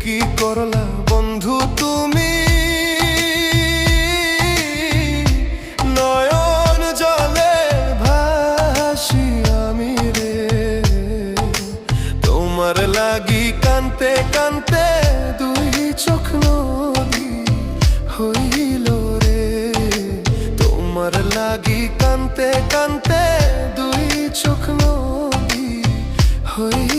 কি করলা বন্ধু তুমি, নয়ন জলে ভাসি আমি রে। তোমার লাগি কানতে কানতে দুই চোখ নদী হইল রে। তোমার লাগি কানতে কানতে দুই চোখ নদী হইল।